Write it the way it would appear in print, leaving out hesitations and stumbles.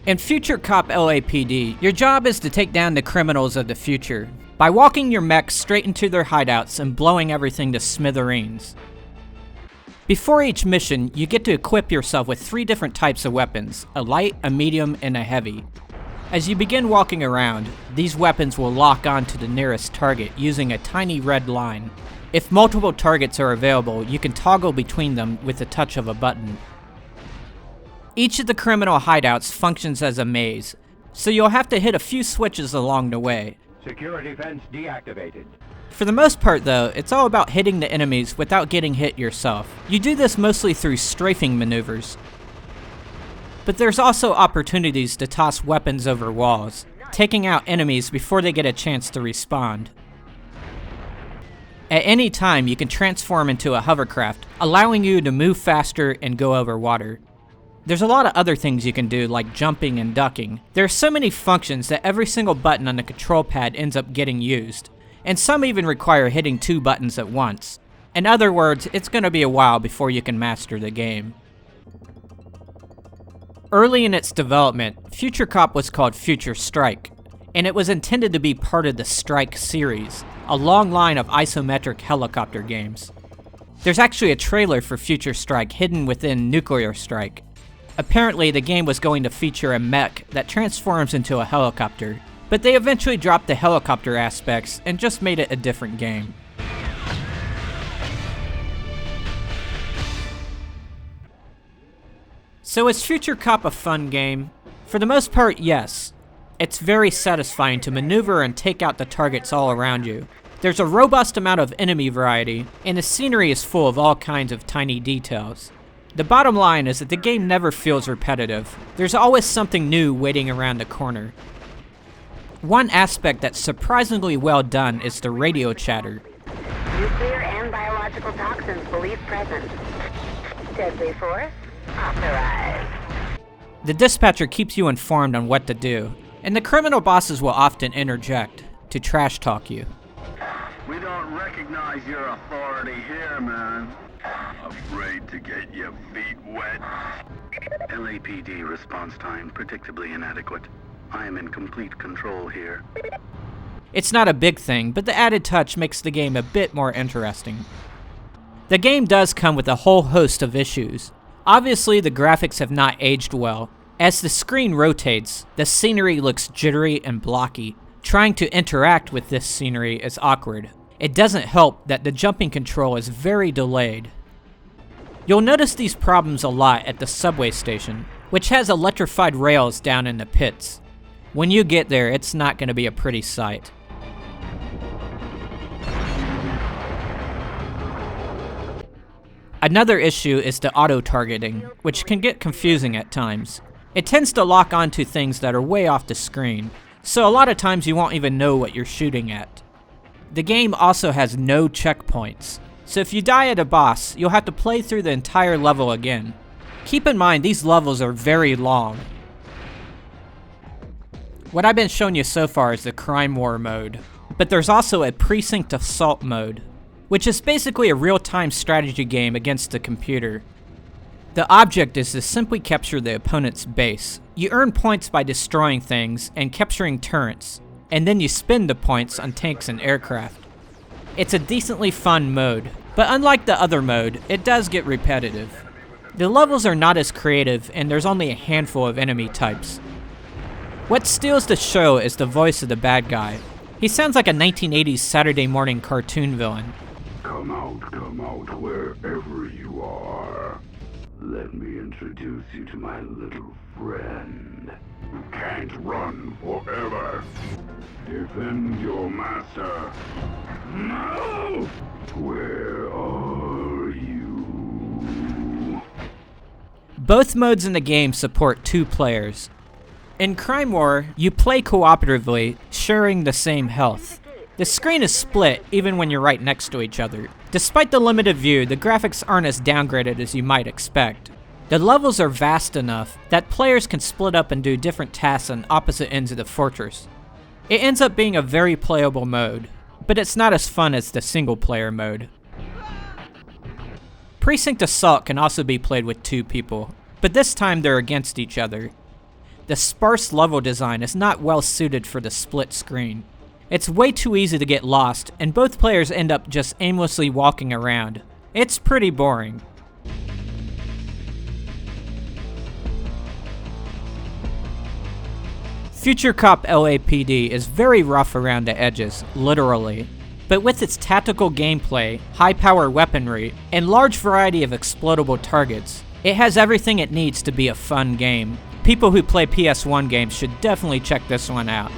In Future Cop LAPD, your job is to take down the criminals of the future by walking your mech straight into their hideouts and blowing everything to smithereens. Before each mission, you get to equip yourself with 3 different types of weapons, a light, a medium, and a heavy. As you begin walking around, these weapons will lock onto the nearest target using a tiny red line. If multiple targets are available, you can toggle between them with the touch of a button. Each of the criminal hideouts functions as a maze, so you'll have to hit a few switches along the way. Security fence deactivated. For the most part though, it's all about hitting the enemies without getting hit yourself. You do this mostly through strafing maneuvers. But there's also opportunities to toss weapons over walls, taking out enemies before they get a chance to respawn. At any time, you can transform into a hovercraft, allowing you to move faster and go over water. There's a lot of other things you can do, like jumping and ducking. There are so many functions that every single button on the control pad ends up getting used, and some even require hitting 2 buttons at once. In other words, it's going to be a while before you can master the game. Early in its development, Future Cop was called Future Strike, and it was intended to be part of the Strike series, a long line of isometric helicopter games. There's actually a trailer for Future Strike hidden within Nuclear Strike. Apparently, the game was going to feature a mech that transforms into a helicopter, but they eventually dropped the helicopter aspects and just made it a different game. So is Future Cop a fun game? For the most part, yes. It's very satisfying to maneuver and take out the targets all around you. There's a robust amount of enemy variety, and the scenery is full of all kinds of tiny details. The bottom line is that the game never feels repetitive. There's always something new waiting around the corner. One aspect that's surprisingly well done is the radio chatter. Nuclear and biological toxins believed present. Deadly force authorized. The dispatcher keeps you informed on what to do, and the criminal bosses will often interject to trash talk you. We don't recognize your authority here, man. Afraid to get your feet wet? LAPD response time predictably inadequate. I am in complete control here. It's not a big thing, but the added touch makes the game a bit more interesting. The game does come with a whole host of issues. Obviously, the graphics have not aged well. As the screen rotates, the scenery looks jittery and blocky. Trying to interact with this scenery is awkward. It doesn't help that the jumping control is very delayed. You'll notice these problems a lot at the subway station, which has electrified rails down in the pits. When you get there, it's not going to be a pretty sight. Another issue is the auto-targeting, which can get confusing at times. It tends to lock onto things that are way off the screen, so a lot of times you won't even know what you're shooting at. The game also has no checkpoints, so if you die at a boss, you'll have to play through the entire level again. Keep in mind, these levels are very long. What I've been showing you so far is the Crime War mode, but there's also a Precinct Assault mode, which is basically a real-time strategy game against the computer. The object is to simply capture the opponent's base. You earn points by destroying things and capturing turrets, and then you spend the points on tanks and aircraft. It's a decently fun mode, but unlike the other mode, it does get repetitive. The levels are not as creative, and there's only a handful of enemy types. What steals the show is the voice of the bad guy. He sounds like a 1980s Saturday morning cartoon villain. Come out wherever you are. Let me introduce you to my little friend, who can't run forever. Defend your master. No! Where are you? Both modes in the game support 2 players. In Crime War, you play cooperatively, sharing the same health. The screen is split even when you're right next to each other. Despite the limited view, the graphics aren't as downgraded as you might expect. The levels are vast enough that players can split up and do different tasks on opposite ends of the fortress. It ends up being a very playable mode, but it's not as fun as the single player mode. Precinct Assault can also be played with 2 people, but this time they're against each other. The sparse level design is not well suited for the split screen. It's way too easy to get lost, and both players end up just aimlessly walking around. It's pretty boring. Future Cop LAPD is very rough around the edges, literally. But with its tactical gameplay, high-power weaponry, and large variety of explodable targets, it has everything it needs to be a fun game. People who play PS1 games should definitely check this one out.